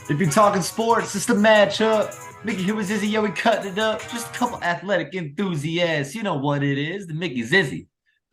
If you're talking sports, it's the matchup. Mickey here with Zizzy, yeah, we cutting it up. Just a couple athletic enthusiasts. You know what it is, the Mickey Zizzy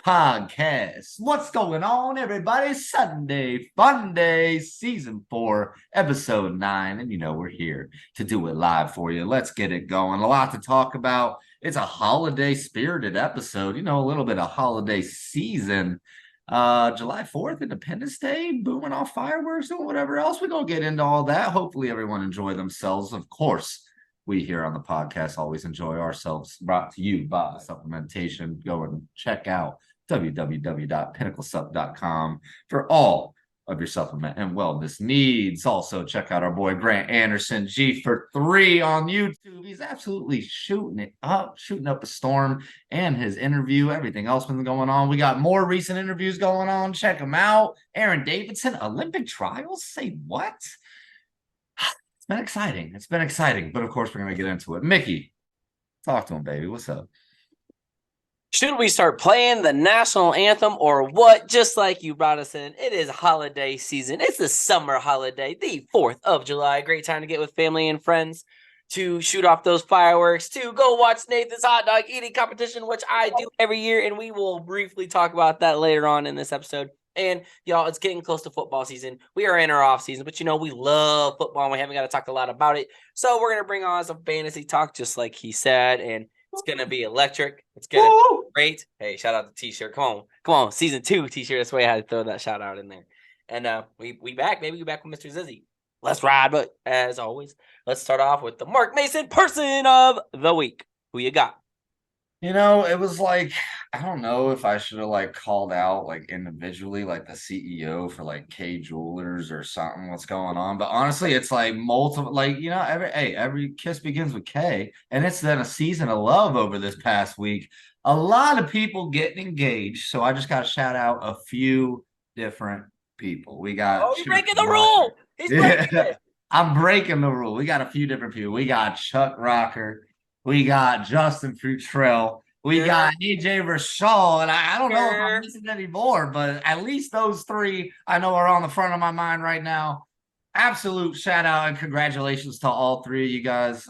podcast. What's going on, everybody? Sunday Fun Day, Season 4, Episode 9. And you know, we're here to do it live for you. Let's get it going. A lot to talk about. It's a holiday spirited episode, you know, a little bit of holiday season. July 4th, Independence Day, booming off fireworks and whatever else. We're going to get into all that. Hopefully, everyone enjoy themselves. Of course, we here on the podcast always enjoy ourselves. Brought to you by Supplementation. Go and check out www.pinnaclesup.com for all of your supplement and wellness needs. Also, check out our boy Grant Anderson G for 3 on YouTube. He's absolutely shooting up a storm, and his interview, everything else been going on. We got more recent interviews going on. Check them out. Aaron Davidson, Olympic trials. Say what? It's been exciting. It's been exciting. But of course, we're gonna get into it. Mickey, talk to him, baby. What's up? Should we start playing the national anthem or what? Just like you brought us in, it is holiday season. It's the summer holiday, the 4th of July. Great time to get with family and friends, to shoot off those fireworks, to go watch Nathan's hot dog eating competition, which I do every year, and we will briefly talk about that later on in this episode. And y'all, it's getting close to football season. We are in our off season, but you know, we love football and we haven't got to talk a lot about it. So we're going to bring on some fantasy talk, just like he said, and it's going to be electric. It's going to be great. Hey, shout out the t-shirt. Come on. Season 2 t-shirt. That's why I had to throw that shout out in there. And we back. Maybe we back with Mr. Zizzy. Let's ride. But as always, let's start off with the Mark Mason person of the week. Who you got? You know, it was like, I don't know if I should have like called out like individually, like the CEO for like K Jewelers or something, what's going on. But honestly, it's like multiple, like, you know, every kiss begins with K, and it's then a season of love over this past week. A lot of people getting engaged. So I just got to shout out a few different people. We got He's breaking the rule. He's breaking it. I'm breaking the rule. We got a few different people. We got Chuck Rocker. We got Justin Futrell. We got AJ Rashall. And I don't know if I'm missing any more, but at least those 3 I know are on the front of my mind right now. Absolute shout out and congratulations to all 3 of you guys.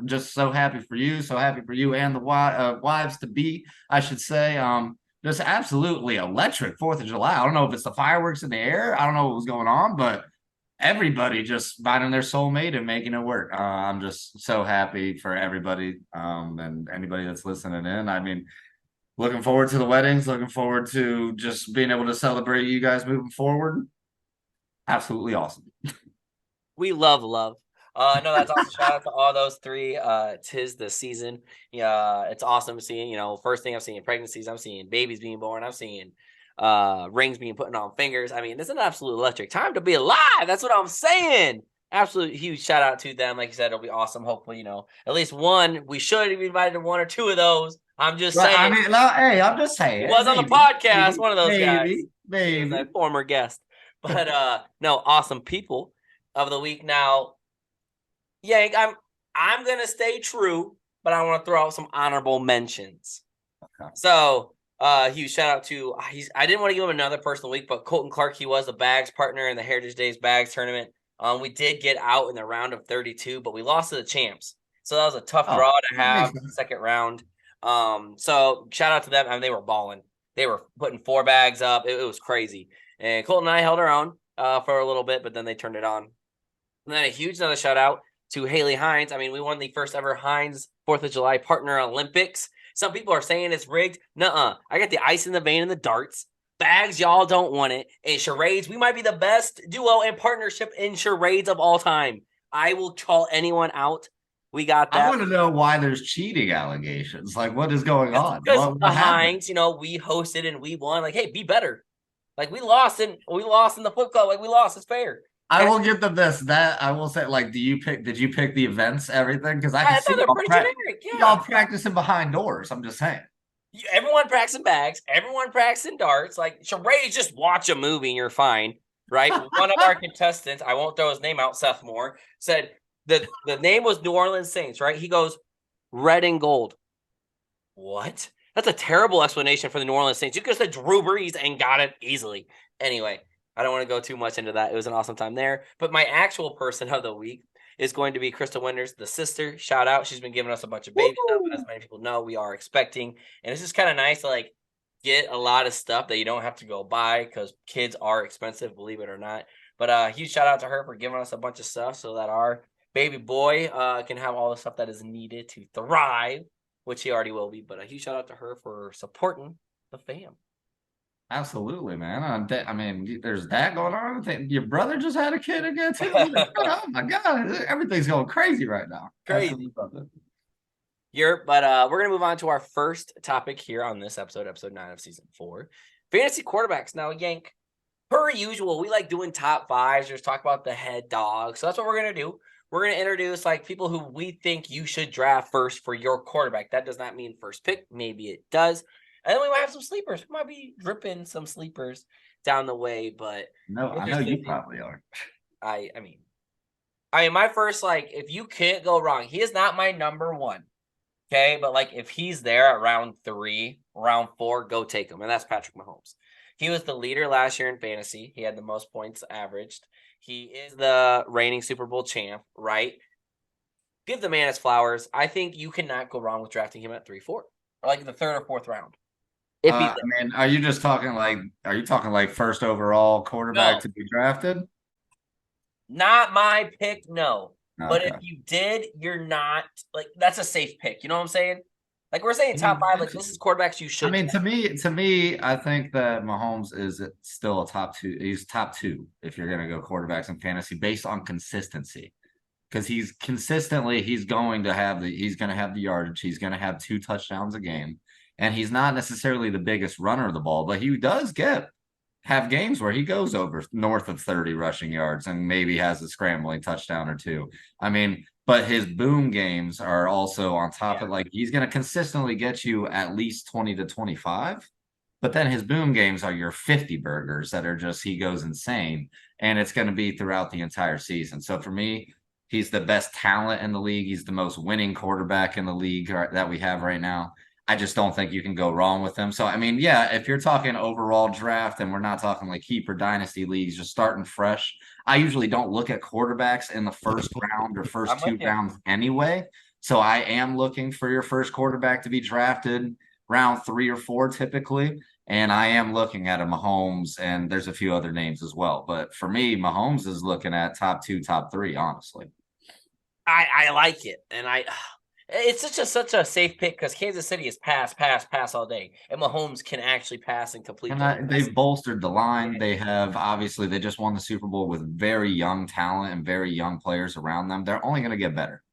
Just so happy for you. So happy for you and the wives to be, I should say. Just absolutely electric 4th of July. I don't know if it's the fireworks in the air. I don't know what was going on, but everybody just finding their soulmate and making it work. I'm just so happy for everybody and anybody that's listening in. I mean, looking forward to the weddings, looking forward to just being able to celebrate you guys moving forward. Absolutely awesome. We love. No, that's awesome. Shout out to all those 3. 'Tis the season. Yeah, it's awesome seeing, you know, first thing I'm seeing pregnancies, I'm seeing babies being born, I'm seeing rings being put on fingers. I mean, it's an absolute electric time to be alive. That's what I'm saying. Absolute huge shout out to them. Like you said, it'll be awesome. Hopefully, you know, at least one. We should have invited to 1 or 2 of those. I'm just saying. I mean, no, hey, I'm just saying. He was on the podcast, one of those guys. Maybe. He was a former guest. But no, awesome people of the week. Now, Yank, I'm gonna stay true, but I want to throw out some honorable mentions. Okay. So huge shout out to I didn't want to give him another personal week, but Colton Clark, he was the bags partner in the Heritage Days bags tournament. We did get out in the round of 32, but we lost to the champs. So that was a tough draw to have in the second round. So shout out to them. I mean, they were balling. They were putting 4 bags up. It was crazy. And Colton and I held our own for a little bit, but then they turned it on. And then a huge another shout out to Haley Hines. I mean, we won the first ever Hines 4th of July Partner Olympics. Some people are saying it's rigged. Nuh-uh. I got the ice in the vein and the darts. Bags, y'all don't want it. And charades, we might be the best duo and partnership in charades of all time. I will call anyone out. We got that. I want to know why there's cheating allegations. Like, what is going on? Because the Hines, you know, we hosted and we won. Like, hey, be better. Like, we lost in the flip club. Like, we lost. It's fair. I will give them this. That I will say, like, did you pick the events, everything? Because I can see they're pretty generic. Yeah. Y'all practicing behind doors. I'm just saying. Everyone practicing bags, everyone practicing darts. Like, charades, just watch a movie and you're fine, right? One of our contestants, I won't throw his name out, Seth Moore, said the name was New Orleans Saints, right? He goes, red and gold. What? That's a terrible explanation for the New Orleans Saints. You could have said Drew Brees and got it easily. Anyway, I don't want to go too much into that. It was an awesome time there. But my actual person of the week is going to be Crystal Winters, the sister. Shout out. She's been giving us a bunch of baby stuff. As many people know, we are expecting. And it's just kind of nice to like get a lot of stuff that you don't have to go buy because kids are expensive, believe it or not. But huge shout out to her for giving us a bunch of stuff so that our baby boy can have all the stuff that is needed to thrive, which he already will be. But a huge shout out to her for supporting the fam. Absolutely, man. I mean, there's that going on. Your brother just had a kid again too. Oh my god, everything's going crazy right now. Crazy. We're gonna move on to our first topic here on this episode 9 of season 4, fantasy quarterbacks. Now, Yank, per usual, we like doing top fives. Just talk about the head dogs. So that's what we're gonna do. We're gonna introduce like people who we think you should draft first for your quarterback. That does not mean first pick. Maybe it does. And then we might have some sleepers. We might be dripping some sleepers down the way, but no, I know you probably are. I mean, my first, like, if you can't go wrong, he is not my number one. Okay, but like if he's there at round 3, round 4, go take him. And that's Patrick Mahomes. He was the leader last year in fantasy. He had the most points averaged. He is the reigning Super Bowl champ, right? Give the man his flowers. I think you cannot go wrong with drafting him at 3-4, or like the 3rd or 4th round. I mean, are you talking like first overall quarterback to be drafted? Not my pick, no. Okay. But if you did, you're not like that's a safe pick. You know what I'm saying? Like we're saying top 5, like this is quarterbacks you should. I mean, to me, I think that Mahomes is still a top 2. He's top 2 if you're going to go quarterbacks in fantasy based on consistency. Because he's going to have the yardage. He's going to have 2 touchdowns a game. And he's not necessarily the biggest runner of the ball, but he does have games where he goes over north of 30 rushing yards and maybe has a scrambling touchdown or 2. I mean, but his boom games are also on top of, like, he's going to consistently get you at least 20 to 25. But then his boom games are your 50 burgers that are just, he goes insane. And it's going to be throughout the entire season. So for me, he's the best talent in the league. He's the most winning quarterback in the league that we have right now. I just don't think you can go wrong with him. So, I mean, yeah, if you're talking overall draft and we're not talking like keeper dynasty leagues, just starting fresh, I usually don't look at quarterbacks in the first round or first 2 rounds anyway. So I am looking for your first quarterback to be drafted round 3 or 4 typically. And I am looking at a Mahomes, and there's a few other names as well. But for me, Mahomes is looking at top 2, top 3, honestly. I like it. And it's such a safe pick because Kansas City is pass all day, and Mahomes can actually pass and complete. And they've bolstered the line. They have, obviously, they just won the Super Bowl with very young talent and very young players around them. They're only going to get better.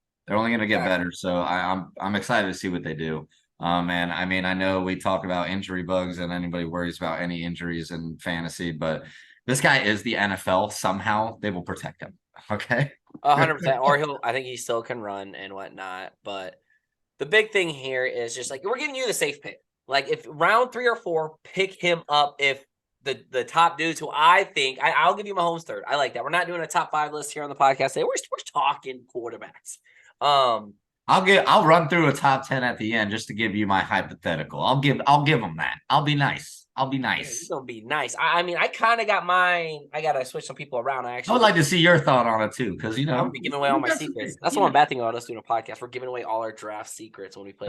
So I'm excited to see what they do. And I mean, I know we talk about injury bugs and anybody worries about any injuries in fantasy, but this guy is the NFL. Somehow they will protect him. Okay. 100%. Or I think he still can run and whatnot. But the big thing here is just like, we're giving you the safe pick. Like if round 3 or 4, pick him up. If the top dudes who I think, I'll give you Mahomes 3rd. I like that. We're not doing a top 5 list here on the podcast today. We're talking quarterbacks. I'll run through a top 10 at the end just to give you my hypothetical. I'll give them that. I'll be nice. It's gonna be nice. I mean, I kind of got mine. I gotta switch some people around. I would like to see your thought on it too, because I'm gonna be giving away all my secrets. That's the one bad thing about us doing a podcast. We're giving away all our draft secrets when we play.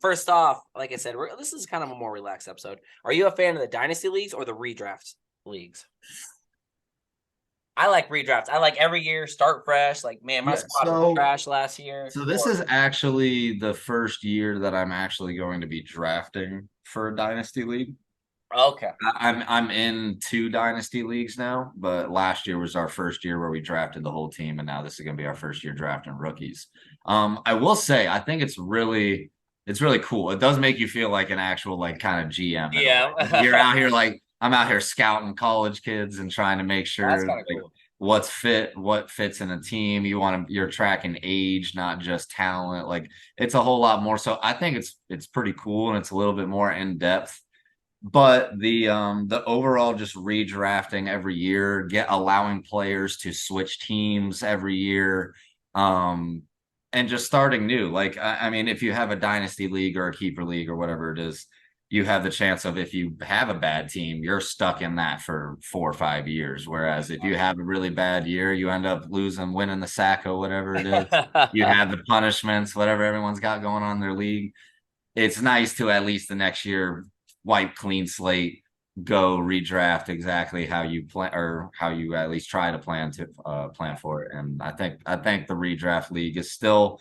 First off, like I said, this is kind of a more relaxed episode. Are you a fan of the Dynasty leagues or the ReDraft leagues? I like redrafts. I like every year start fresh. Like, man, my squad was trash last year. So this is actually the first year that I'm actually going to be drafting for a dynasty league. Okay. I'm in 2 dynasty leagues now, but last year was our first year where we drafted the whole team, and now this is going to be our first year drafting rookies. I will say I think it's really cool. It does make you feel like an actual like kind of GM. Yeah. You're out here like I'm out here scouting college kids and trying to make sure like, cool. What fits in a team. You're tracking age, not just talent. Like it's a whole lot more. So I think it's pretty cool and it's a little bit more in depth. But the overall just redrafting every year, allowing players to switch teams every year, and just starting new. Like I mean, if you have a dynasty league or a keeper league or whatever it is, you have the chance of, if you have a bad team, you're stuck in that for 4 or 5 years. Whereas if you have a really bad year, you end up losing, winning the Sacco, whatever it is. You have the punishments, whatever everyone's got going on in their league. It's nice to at least the next year wipe clean slate, go redraft exactly how you plan, or how you at least try to plan for it. And I think the redraft league is still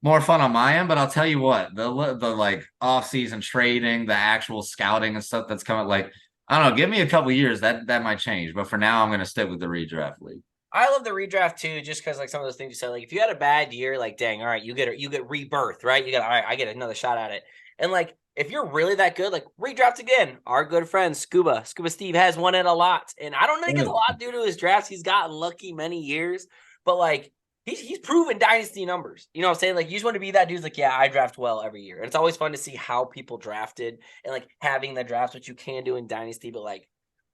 more fun on my end, but I'll tell you what, the like off season trading, the actual scouting and stuff that's coming, like, I don't know, give me a couple years, that might change. But for now, I'm gonna stick with the redraft league. I love the redraft too, just because like some of those things you said, like if you had a bad year, like dang, all right, you get rebirth, right? You get all right, I get another shot at it. And like if you're really that good, like redraft again. Our good friend Scuba Steve has won it a lot, and I don't think it's a lot due to his drafts. He's gotten lucky many years, but like he's proven dynasty numbers. You know what I'm saying? Like you just want to be that dude's like, yeah, I draft well every year, and it's always fun to see how people drafted and like having the drafts, which you can do in dynasty, but like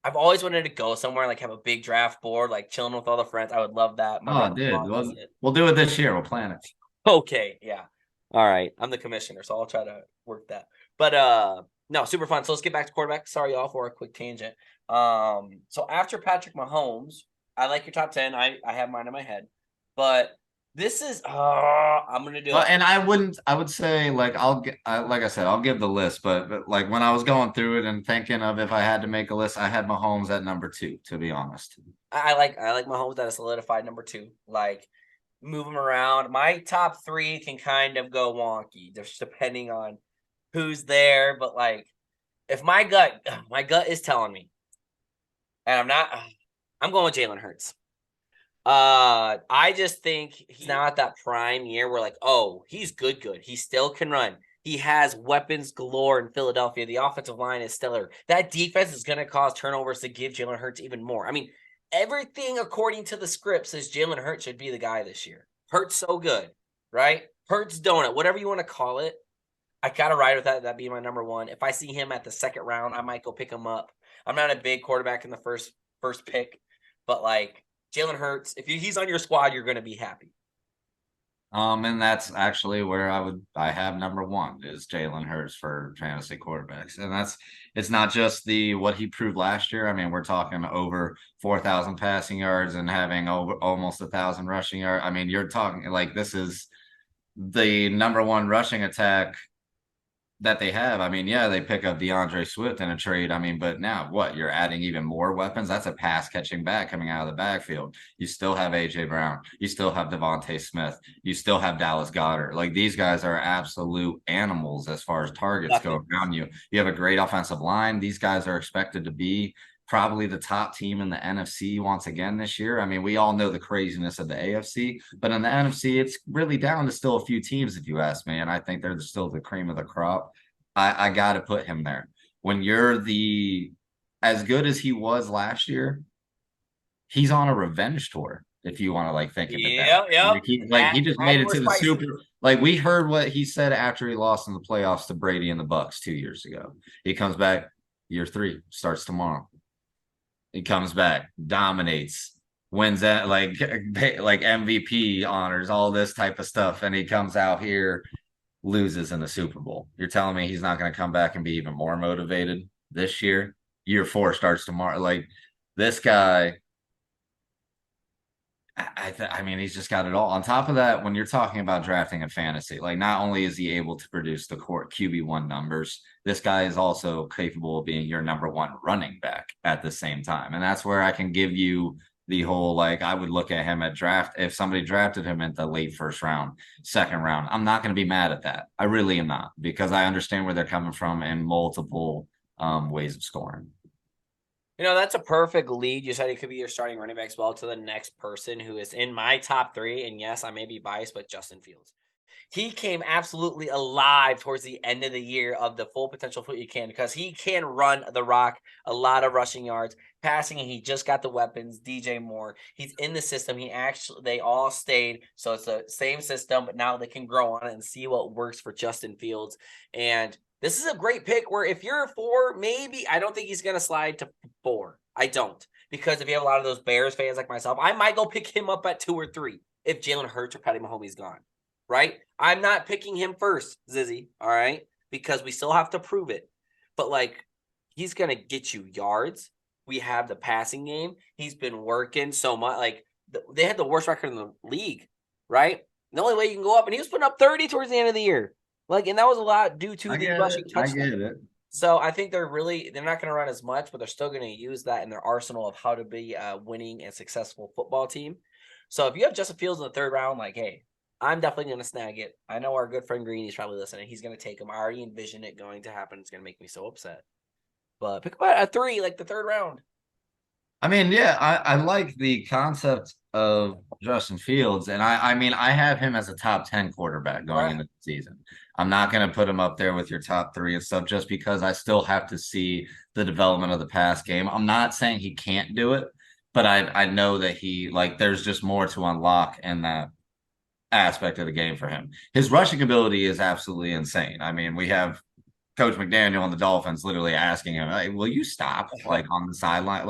I've always wanted to go somewhere, like have a big draft board, like chilling with all the friends. I would love that. My Oh, brother dude, does it. we'll do it this year. We'll plan it. Okay, yeah. All right. I'm the commissioner, so I'll try to work that. But no, super fun. So let's get back to quarterback. Sorry, y'all, for a quick tangent. So after Patrick Mahomes, I like your top 10. I have mine in my head. But this is I'm gonna do Well, it. and I would say, like, like I said, I'll give the list, but like when I was going through it and thinking of if I had to make a list, I had Mahomes at number 2, to be honest. I like Mahomes that is solidified number 2. Like move them around. My top 3 can kind of go wonky, just depending on who's there. But like, if my gut is telling me, and I'm going with Jalen Hurts. I just think he's now at that prime year where like, oh, he's good. He still can run. He has weapons galore in Philadelphia. The offensive line is stellar. That defense is going to cause turnovers to give Jalen Hurts even more. I mean, everything according to the script says Jalen Hurts should be the guy this year. Hurts so good, right? Hurts donut, whatever you want to call it. I gotta ride with that. That being my number 1. If I see him at the second round, I might go pick him up. I'm not a big quarterback in the first pick, but like Jalen Hurts, if he's on your squad, you're gonna be happy. And that's actually where I have number 1 is Jalen Hurts for fantasy quarterbacks. And it's not just what he proved last year. I mean, we're talking over 4,000 passing yards and having over almost 1,000 rushing yards. I mean, you're talking like this is the number 1 rushing attack that they have. I mean, yeah, they pick up DeAndre Swift in a trade. I mean, but now what? You're adding even more weapons. That's a pass catching back coming out of the backfield. You still have AJ Brown. You still have Devontae Smith. You still have Dallas Goedert. Like these guys are absolute animals as far as targets go around you. You have a great offensive line. These guys are expected to be probably the top team in the NFC once again this year. I mean, we all know the craziness of the AFC, but in the NFC, it's really down to still a few teams, if you ask me. And I think they're still the cream of the crop. I got to put him there. When you're as good as he was last year, he's on a revenge tour. If you want to like think of it that way. Yeah. He just made it to the Super. Like we heard what he said after he lost in the playoffs to Brady and the Bucks 2 years ago. He comes back year 3, starts tomorrow. He comes back, dominates, wins that like MVP honors, all this type of stuff, and he comes out here, loses in the Super Bowl. You're telling me he's not going to come back and be even more motivated this year? Year 4 starts tomorrow. Like this guy, I mean, he's just got it all. On top of that, when you're talking about drafting a fantasy, like not only is he able to produce the core QB1 numbers, this guy is also capable of being your number 1 running back at the same time. And that's where I can give you the whole, like, I would look at him at draft. If somebody drafted him in the late first round, second round, I'm not going to be mad at that. I really am not, because I understand where they're coming from in multiple ways of scoring. You know, that's a perfect lead. You said he could be your starting running back as well to the next person who is in my top 3. And yes, I may be biased, but Justin Fields. He came absolutely alive towards the end of the year of the full potential foot you can, because he can run the rock, a lot of rushing yards, passing, and he just got the weapons. DJ Moore, he's in the system. They all stayed, so it's the same system, but now they can grow on it and see what works for Justin Fields. And this is a great pick where if you're a 4, maybe I don't think he's going to slide to 4. I don't, because if you have a lot of those Bears fans like myself, I might go pick him up at 2 or 3 if Jalen Hurts or Patty Mahomes is gone. Right? I'm not picking him first, Zizzy, all right? Because we still have to prove it. but like he's gonna get you yards. We have the passing game. He's been working so much. Like they had the worst record in the league, right? The only way you can go up, and he was putting up 30 towards the end of the year. Like, and that was a lot due to the rushing I touchdown. get it. So I think they're not going to run as much, but they're still going to use that in their arsenal of how to be a winning and successful football team. So if you have Justin Fields in the third round, like, hey, I'm definitely going to snag it. I know our good friend Greeny's probably listening. He's going to take him. I already envision it going to happen. It's going to make me so upset. But pick about a 3, like the third round. I mean, yeah, I like the concept of Justin Fields, and I mean, I have him as a top 10 quarterback going into the season. I'm not going to put him up there with your top 3 and stuff just because I still have to see the development of the pass game. I'm not saying he can't do it, but I know that there's just more to unlock in that aspect of the game for him. His rushing ability is absolutely insane. I mean, we have Coach McDaniel and the Dolphins literally asking him, "Hey, will you stop?" Like on the sideline,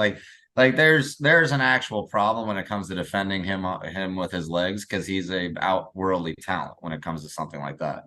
like there's an actual problem when it comes to defending him with his legs because he's a outworldly talent when it comes to something like that.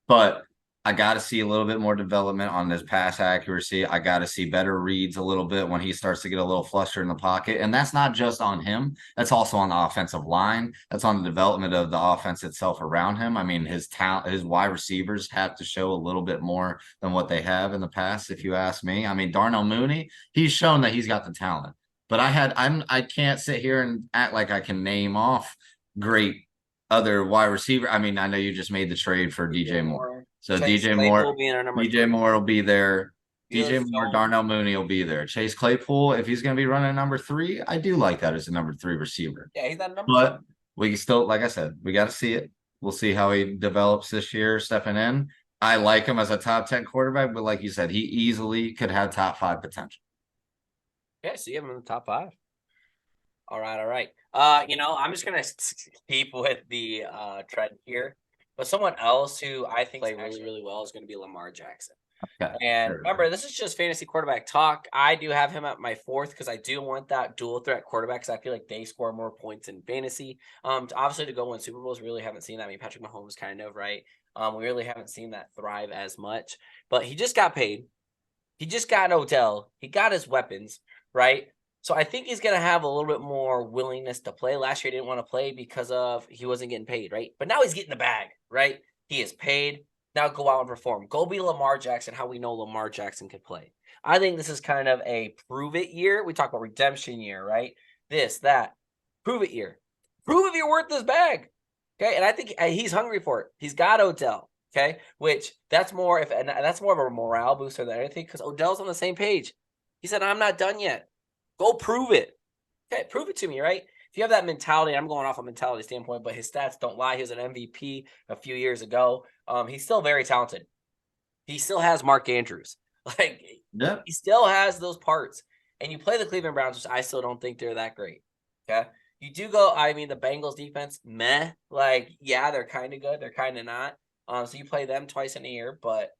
But I got to see a little bit more development on his pass accuracy. I got to see better reads a little bit when he starts to get a little flustered in the pocket. And that's not just on him. That's also on the offensive line. That's on the development of the offense itself around him. I mean, his talent, his wide receivers have to show a little bit more than what they have in the past, if you ask me. I mean, Darnell Mooney, he's shown that he's got the talent. But I can't sit here and act like I can name off great other wide receiver. I mean, I know you just made the trade for DJ Moore. So Chase DJ Claypool Moore, being our number DJ 3. Moore will be there. DJ Felix Moore, Jones. Darnell Mooney will be there. Chase Claypool, if he's going to be running number 3, I do like that as a number 3 receiver. Yeah, he's not number But we still, like I said, we got to see it. We'll see how he develops this year, stepping in. I like him as a top 10 quarterback, but like you said, he easily could have top 5 potential. Yeah, see him in the top 5. All right, all right. I'm just gonna keep with the trend here, but someone else who I think play really, really well is going to be Lamar Jackson. Okay. And remember, this is just fantasy quarterback talk. I do have him at my 4th because I do want that dual threat quarterback because I feel like they score more points in fantasy. Obviously to go win Super Bowls, we really haven't seen that. I mean, Patrick Mahomes kind of, right? We really haven't seen that thrive as much. But he just got paid. He just got an Odell. He got his weapons, right? So I think he's going to have a little bit more willingness to play. Last year, he didn't want to play because of he wasn't getting paid, right? But now he's getting the bag, right? He is paid. Now go out and perform. Go be Lamar Jackson, how we know Lamar Jackson can play. I think this is kind of a prove it year. We talk about redemption year, right? This, that. Prove it year. Prove if you're worth this bag. Okay. And I think he's hungry for it. He's got Odell. Okay. Which that's more of a morale booster than anything because Odell's on the same page. He said, I'm not done yet. Go prove it. Okay. Prove it to me, right? If you have that mentality, I'm going off a mentality standpoint, but his stats don't lie. He was an MVP a few years ago. He's still very talented. He still has Mark Andrews. Like, Yep. he still has those parts. And you play the Cleveland Browns, which I still don't think they're that great. Okay. You do go, I mean, the Bengals defense, meh. Like, yeah, they're kind of good. They're kind of not. So you play them twice in a year, but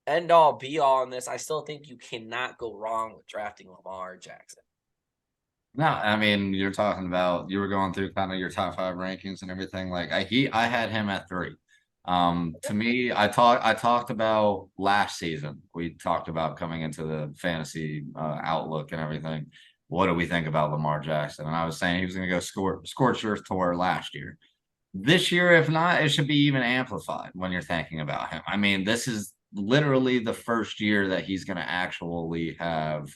end all be all in this, I still think you cannot go wrong with drafting Lamar Jackson. No, I mean, you were going through kind of your top 5 rankings and everything. Like I had him at 3. To me, I talked about last season. We talked about coming into the fantasy outlook and everything. What do we think about Lamar Jackson? And I was saying he was going to go scorched earth tour last year. This year, if not, it should be even amplified when you're thinking about him. I mean, this is literally the first year that he's going to actually have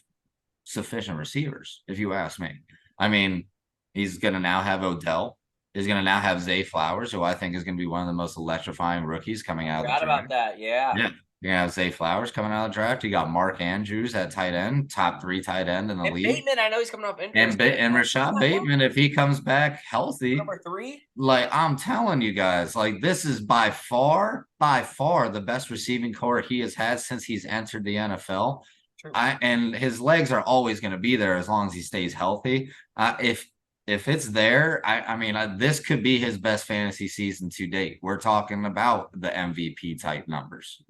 sufficient receivers, if you ask me. I mean, he's going to now have Odell. He's going to now have Zay Flowers, who I think is going to be one of the most electrifying rookies coming out of the draft. About that, yeah. Yeah. You're going to have Zay Flowers coming out of the draft. You got Mark Andrews at tight end, top 3 tight end in the league. Bateman, I know he's coming off injury. And Rashad Bateman, if he comes back healthy, number 3. like I'm telling you guys, like this is by far the best receiving core he has had since he's entered the NFL. And his legs are always going to be there as long as he stays healthy. If it's there, I mean, this could be his best fantasy season to date. We're talking about the MVP type numbers.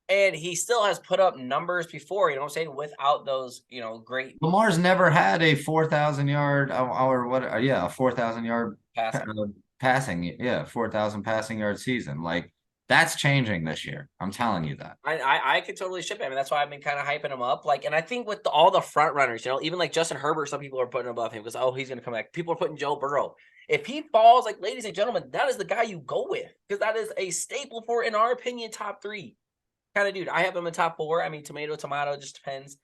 And he still has put up numbers before, you know what I'm saying, without those, great. Lamar's never had a 4,000 yard a 4,000 yard passing. 4,000 passing yard season. Like That's changing this year. I'm telling you that. I could totally ship it. I mean, that's why I've been kind of hyping him up. Like, and I think with all the front runners, even like Justin Herbert, some people are putting above him because he's going to come back. People are putting Joe Burrow. If he falls, like, ladies and gentlemen, that is the guy you go with because that is a staple for, in our opinion, top 3 kind of dude. I have him in top 4. I mean, tomato, just depends,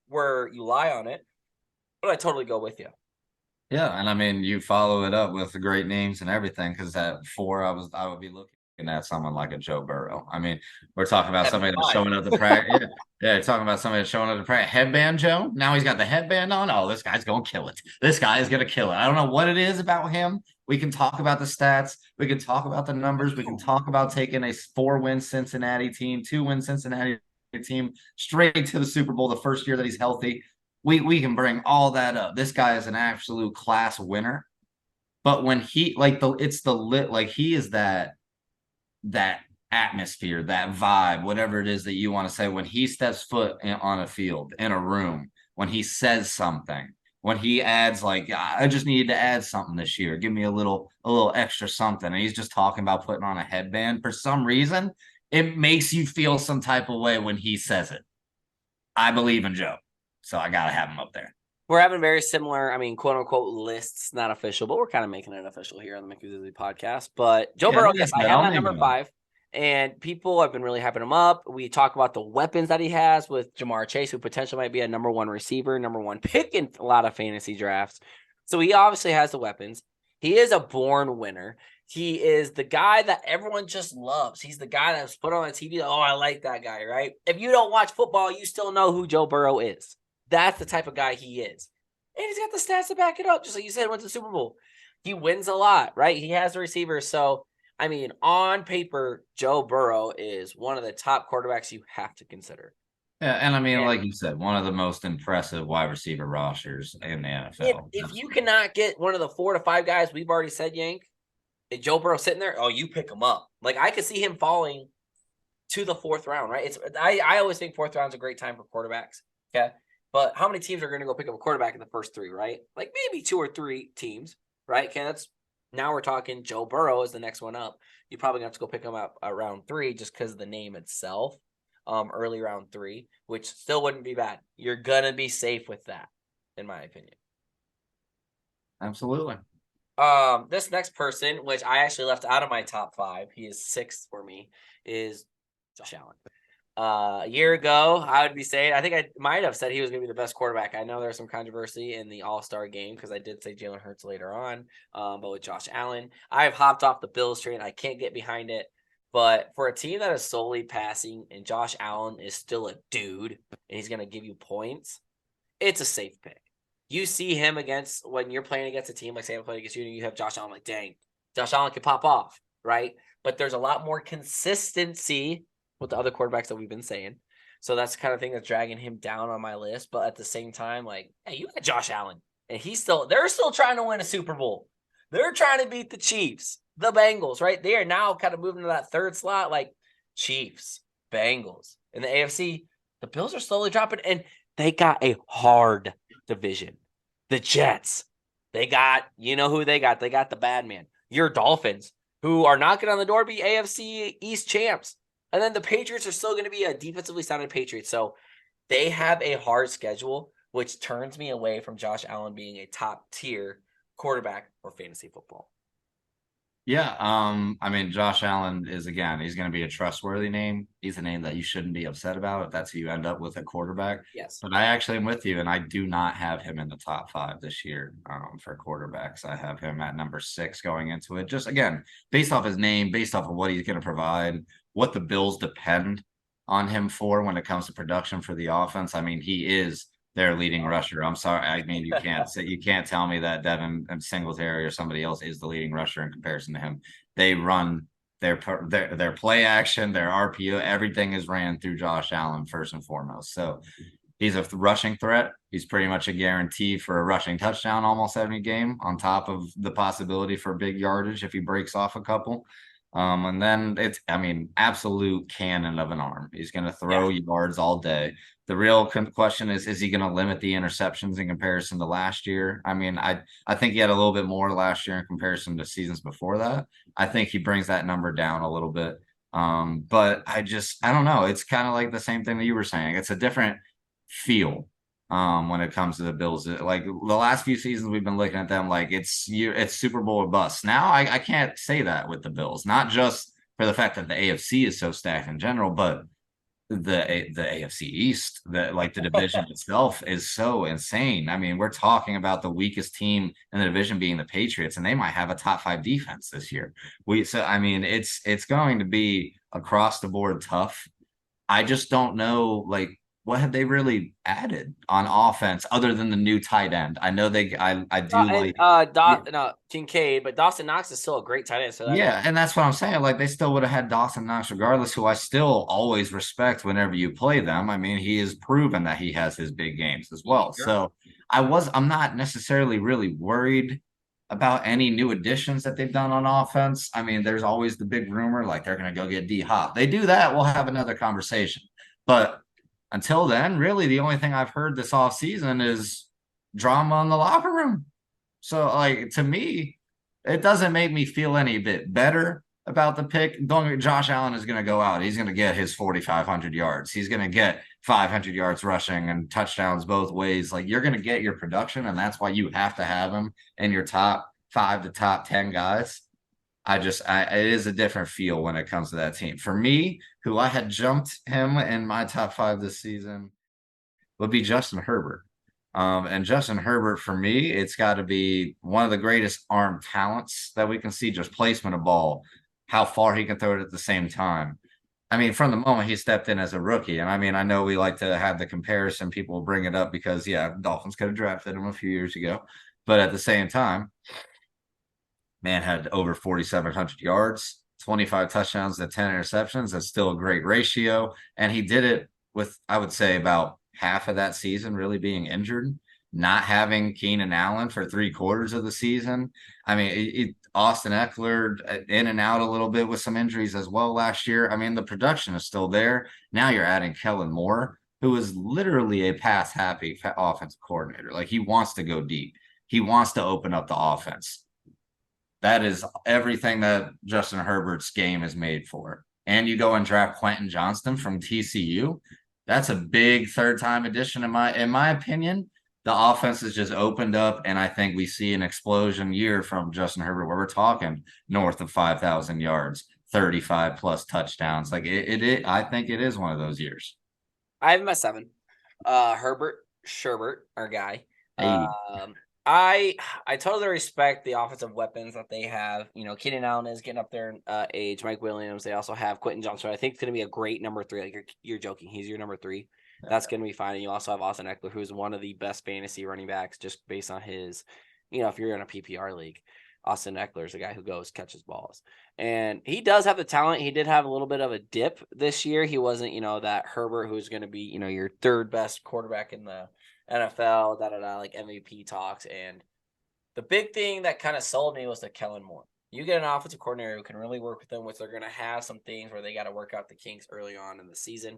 where you lie on it. But I totally go with you. Yeah, and I mean, you follow it up with the great names and everything. Because at 4, I would be looking at someone like a Joe Burrow. I mean, we're talking about somebody that's 5. showing up to practice. Yeah, talking about somebody that's showing up to practice. Headband Joe. Now he's got the headband on. Oh, this guy's gonna kill it. This guy is gonna kill it. I don't know what it is about him. We can talk about the stats. We can talk about the numbers. We can talk about taking a 4-win Cincinnati team, 2-win Cincinnati team straight to the Super Bowl the first year that he's healthy. We can bring all that up. This guy is an absolute class winner. But when he he is that atmosphere, that vibe, whatever it is that you want to say, when he steps foot on a field, in a room, when he says something, when he adds like, I just needed to add something this year, give me a little extra something, and he's just talking about putting on a headband. For some reason, it makes you feel some type of way when he says it. I believe in Joe. So I got to have him up there. We're having very similar, quote unquote lists, not official, but we're kind of making it official here on the McZizzy podcast. But Joe Burrow, yes, I have that number 5. And people have been really hyping him up. We talk about the weapons that he has with Jamar Chase, who potentially might be a number 1 receiver, number 1 pick in a lot of fantasy drafts. So he obviously has the weapons. He is a born winner. He is the guy that everyone just loves. He's the guy that's put on the TV. Oh, I like that guy, right? If you don't watch football, you still know who Joe Burrow is. That's the type of guy he is. And he's got the stats to back it up. Just like you said, went to the Super Bowl. He wins a lot, right? He has the receivers. So, on paper, Joe Burrow is one of the top quarterbacks you have to consider. Yeah, and like you said, one of the most impressive wide receiver rosters in the NFL. If you cannot get one of the 4 to 5 guys we've already said, Yank, and Joe Burrow sitting there, you pick him up. Like, I could see him falling to the 4th round, right? I always think 4th round is a great time for quarterbacks. Okay. But how many teams are going to go pick up a quarterback in the first 3, right? Like maybe 2 or 3 teams, right? Okay, now we're talking Joe Burrow is the next one up. You're probably going to have to go pick him up around 3 just because of the name itself, early round 3, which still wouldn't be bad. You're going to be safe with that, in my opinion. Absolutely. This next person, which I actually left out of my top 5, he is 6th for me, is Josh Allen. A year ago, I would be saying, I think I might have said he was going to be the best quarterback. I know there's some controversy in the All-Star game because I did say Jalen Hurts later on, but with Josh Allen, I've hopped off the Bills train. I can't get behind it. But for a team that is solely passing and Josh Allen is still a dude and he's going to give you points, it's a safe pick. You see him when you're playing against a team, like say I'm playing against you and you have Josh Allen, like, dang, Josh Allen can pop off, right? But there's a lot more consistency with the other quarterbacks that we've been saying. So that's the kind of thing that's dragging him down on my list. But at the same time, like, hey, you got Josh Allen. And they're still trying to win a Super Bowl. They're trying to beat the Chiefs, the Bengals, right? They are now kind of moving to that 3rd slot, like Chiefs, Bengals. In the AFC, the Bills are slowly dropping, and they got a hard division. The Jets, they got, who they got? They got the bad man. Your Dolphins, who are knocking on the door, be AFC East champs. And then the Patriots are still going to be a defensively sounded Patriots. So they have a hard schedule, which turns me away from Josh Allen being a top tier quarterback for fantasy football. Yeah. Josh Allen is, again, he's going to be a trustworthy name. He's a name that you shouldn't be upset about if that's who you end up with a quarterback. Yes. But I actually am with you, and I do not have him in the top 5 this year for quarterbacks. I have him at number 6 going into it. Just, again, based off his name, based off of what he's going to provide, what the Bills depend on him for when it comes to production for the offense. He is their leading rusher. I'm sorry. You can't tell me that Devin Singletary or somebody else is the leading rusher in comparison to him. They run their play action, their RPO, everything is ran through Josh Allen first and foremost. So he's a rushing threat. He's pretty much a guarantee for a rushing touchdown almost every game, on top of the possibility for big yardage if he breaks off a couple. And then it's, absolute cannon of an arm. He's going to throw yards all day. The real question is he going to limit the interceptions in comparison to last year? I think he had a little bit more last year in comparison to seasons before that. I think he brings that number down a little bit. But I don't know. It's kind of like the same thing that you were saying. It's a different feel when it comes to the Bills. Like the last few seasons we've been looking at them like it's Super Bowl or bust. Now I can't say that with the Bills, not just for the fact that the AFC is so stacked in general, but the AFC East, the division itself is so insane. I mean, we're talking about the weakest team in the division being the Patriots, and they might have a top 5 defense this year. I mean, it's going to be across the board tough. I just don't know, like, what have they really added on offense other than the new tight end? I know I do like No, Kincaid, but Dawson Knox is still a great tight end. So yeah, and that's what I'm saying. Like they still would have had Dawson Knox regardless, who I still always respect whenever you play them. I mean, he has proven that he has his big games as well. Sure. So I'm not necessarily really worried about any new additions that they've done on offense. I mean, there's always the big rumor like they're gonna go get D Hop. They do that, we'll have another conversation. But until then, really the only thing I've heard this off season is drama in the locker room. So like to me, it doesn't make me feel any bit better about the pick. Josh Allen is going to go out. He's going to get his 4,500 yards. He's going to get 500 yards rushing and touchdowns both ways. Like you're going to get your production, and that's why you have to have him in your top 5 to top 10 guys. It is a different feel when it comes to that team. For me, who I had jumped him in my top 5 this season, would be Justin Herbert. And Justin Herbert, for me, it's got to be one of the greatest arm talents that we can see, just placement of ball, how far he can throw it at the same time. I mean, from the moment he stepped in as a rookie, and I mean, I know we like to have the comparison, people bring it up because, yeah, Dolphins could have drafted him a few years ago. But at the same time, man had over 4,700 yards, 25 touchdowns and 10 interceptions. That's still a great ratio. And he did it with, I would say, about half of that season really being injured, not having Keenan Allen for 3/4 of the season. I mean, Austin Eckler in and out a little bit with some injuries as well last year. I mean, the production is still there. Now you're adding Kellen Moore, who is literally a pass happy offensive coordinator. Like he wants to go deep. He wants to open up the offense. That is everything that Justin Herbert's game is made for. And you go and draft Quentin Johnston from TCU. That's a big third time addition in my opinion. The offense has just opened up, and I think we see an explosion year from Justin Herbert where we're talking north of 5,000 yards, 35 plus touchdowns. Like I think it is one of those years. I have him at 7. Herbert, Sherbert, our guy. Hey. I totally respect the offensive weapons that they have. You know, Keenan Allen is getting up there in age. Mike Williams. They also have Quentin Johnson. I think it's going to be a great number 3. Like you're joking. He's your number 3. That's going to be fine. And you also have Austin Eckler, who's one of the best fantasy running backs just based on his, you know, if you're in a PPR league, Austin Eckler is a guy who goes catches balls. And he does have the talent. He did have a little bit of a dip this year. He wasn't, you know, that Herbert who's going to be, you know, your third best quarterback in the NFL, like MVP talks. And the big thing that kind of sold me was the Kellen Moore. You get an offensive coordinator who can really work with them, which they're going to have some things where they got to work out the kinks early on in the season.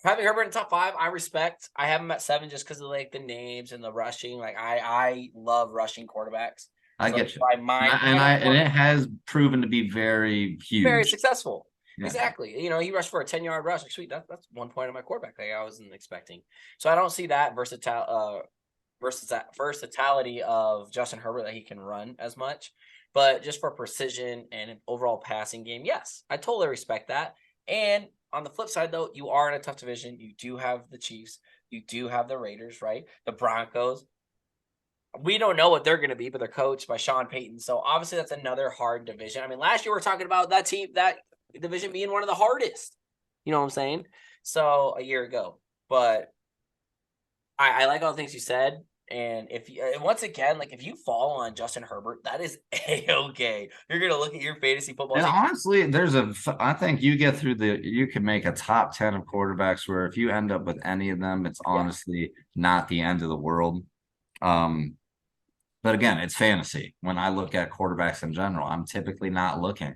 Having Herbert in top 5, I respect. I have him at 7 just because of like the names and the rushing. Like I love rushing quarterbacks. I get you. And it has proven to be very huge. Very successful. Yeah. Exactly. You know, he rushed for a 10-yard rush. Like, sweet, that's 1 point on my quarterback. Like I wasn't expecting. So I don't see that versatility of Justin Herbert that he can run as much. But just for precision and an overall passing game, yes, I totally respect that. And on the flip side, though, you are in a tough division. You do have the Chiefs. You do have the Raiders, right? The Broncos. We don't know what they're going to be, but they're coached by Sean Payton. So obviously that's another hard division. I mean, last year we were talking about that division being one of the hardest. You know what I'm saying? So a year ago. But I like all the things you said. And once again, like if you fall on Justin Herbert, that is A-okay. You're going to look at your fantasy football. And honestly, I think you get through you can make a top 10 of quarterbacks where if you end up with any of them, it's honestly not the end of the world. But again, it's fantasy. When I look at quarterbacks in general, I'm typically not looking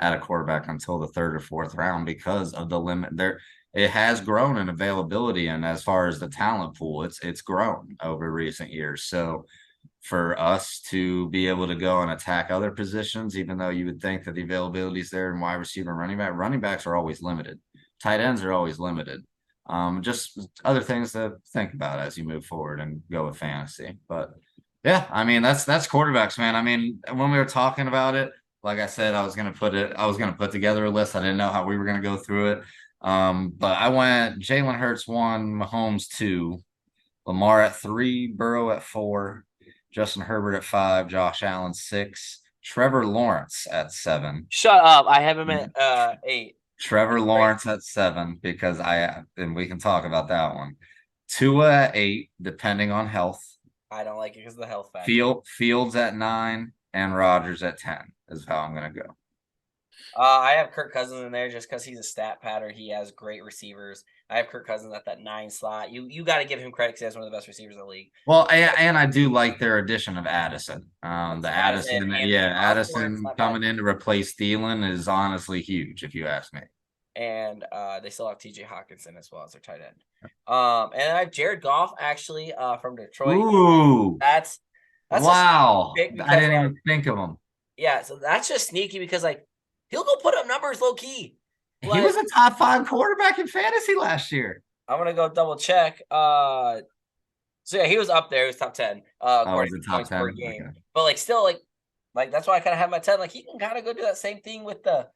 at a quarterback until the 3rd or 4th round because of the limit there. It has grown in availability, and as far as the talent pool, it's grown over recent years. So for us to be able to go and attack other positions, even though you would think that the availability is there in wide receiver and running back. Running backs are always limited. Tight ends are always limited. Just other things to think about as you move forward and go with fantasy. But yeah, I mean that's quarterbacks, man. I mean, when we were talking about it, like I said, I was gonna put together a list. I didn't know how we were gonna go through it. But I went Jalen Hurts 1, Mahomes 2, Lamar at 3, Burrow at 4, Justin Herbert at 5, Josh Allen 6, Trevor Lawrence at 7. Shut up. I have him at 8. Trevor Lawrence at 7 because and we can talk about that one. Tua at 8, depending on health. I don't like it because of the health factor. Fields at 9 and Rodgers at 10 is how I'm gonna go. I have Kirk Cousins in there just because he's a stat pattern. He has great receivers. I have Kirk Cousins at that 9 slot. You got to give him credit because he has one of the best receivers in the league. Well, and I do like their addition of Addison. Addison coming in to replace Thielen is honestly huge, if you ask me. And they still have TJ Hawkinson as well as their tight end. And I have Jared Goff actually from Detroit. Ooh, that's wow! I didn't even think of him. Yeah, so that's just sneaky because he'll go put up numbers low key. He was a top 5 quarterback in fantasy last year. I'm gonna go double check. So yeah, he was up there. He was top 10. According to points per game. Okay. But still that's why I kind of have my 10. He can kind of go do that same thing with the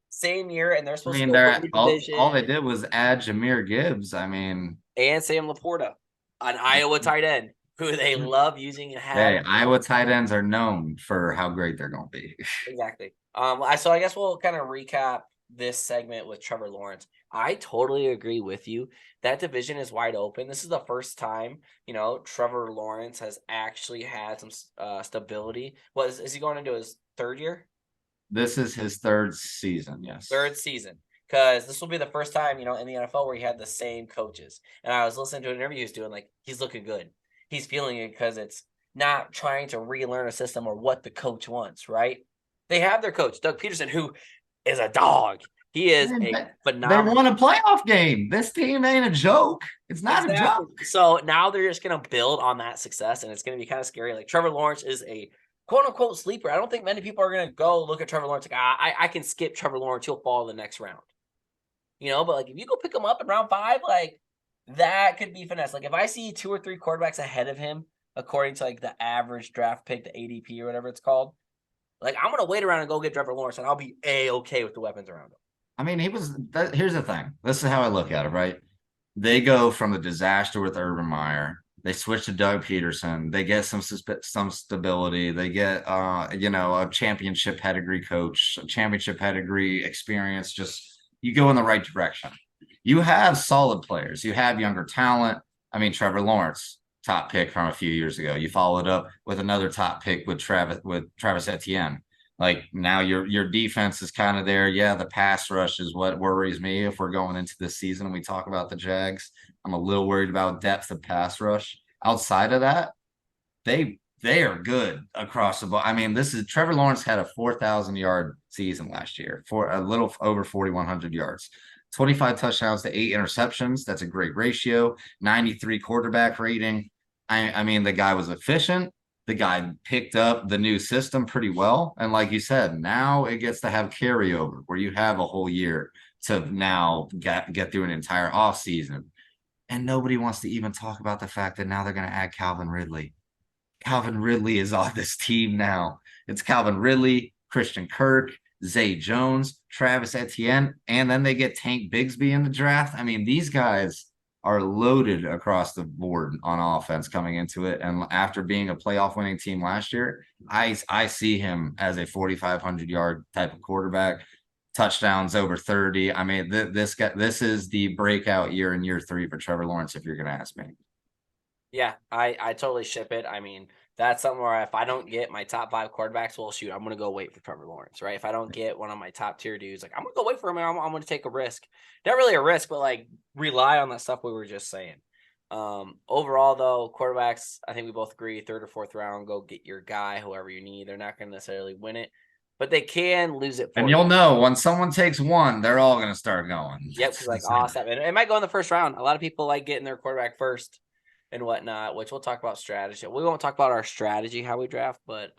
same year, and they're supposed to all they did was add Jahmyr Gibbs. I mean, and Sam Laporta, an Iowa tight end who they love using. Hey, Iowa tight ends are known for how great they're going to be. Exactly. So I guess we'll kind of recap this segment with Trevor Lawrence. I totally agree with you. That division is wide open. This is the first time, Trevor Lawrence has actually had some stability. Is he going into his 3rd year? This is his 3rd season, yes. 3rd season. Because this will be the first time, in the NFL where he had the same coaches. And I was listening to an interview he was doing, he's looking good. He's feeling it because it's not trying to relearn a system or what the coach wants, right? They have their coach, Doug Peterson, who is a dog. He is a phenomenal. They won a playoff game. This team ain't a joke. It's not a joke. So now they're just going to build on that success, and it's going to be kind of scary. Trevor Lawrence is a quote-unquote sleeper. I don't think many people are going to go look at Trevor Lawrence I can skip Trevor Lawrence. He'll fall in the next round. But if you go pick him up in round 5, that could be finesse. If I see 2 or 3 quarterbacks ahead of him, according to the average draft pick, the ADP or whatever it's called, I'm going to wait around and go get Trevor Lawrence, and I'll be A-okay with the weapons around him. I mean, here's the thing. This is how I look at it, right? They go from the disaster with Urban Meyer. They switch to Doug Peterson. They get some stability. They get, a championship pedigree coach, a championship pedigree experience. Just you go in the right direction. You have solid players. You have younger talent. I mean, Trevor Lawrence, top pick from a few years ago. You followed up with another top pick with Travis Etienne. Now your defense is kind of there. Yeah, the pass rush is what worries me if we're going into this season and we talk about the Jags. I'm a little worried about depth of pass rush. Outside of that, they are good across the board. I mean, Trevor Lawrence had a 4,000-yard season last year, for a little over 4,100 yards. 25 touchdowns to 8 interceptions. That's a great ratio. 93 quarterback rating. I mean, the guy was efficient. The guy picked up the new system pretty well. And like you said, now it gets to have carryover where you have a whole year to now get through an entire offseason. And nobody wants to even talk about the fact that now they're going to add Calvin Ridley. Calvin Ridley is on this team now. It's Calvin Ridley, Christian Kirk, Zay Jones, Travis Etienne, and then they get Tank Bigsby in the draft. I mean, these guys are loaded across the board on offense coming into it. And after being a playoff winning team last year, I see him as a 4,500-yard type of quarterback, touchdowns over 30. I mean, this is the breakout year in year 3 for Trevor Lawrence, if you're going to ask me. Yeah, I totally ship it. I mean, that's something where if I don't get my top 5 quarterbacks, well, shoot, I'm going to go wait for Trevor Lawrence, right? If I don't get one of my top tier dudes, I'm going to go wait for him. And I'm going to take a risk. Not really a risk, but rely on that stuff we were just saying. Overall, though, quarterbacks, I think we both agree, 3rd or 4th round, go get your guy, whoever you need. They're not going to necessarily win it, but they can lose it. And you'll know when someone takes one, they're all going to start going. Yep, because awesome. And it might go in the 1st round. A lot of people like getting their quarterback first. and whatnot, which we'll talk about strategy. We won't talk about our strategy, how we draft, but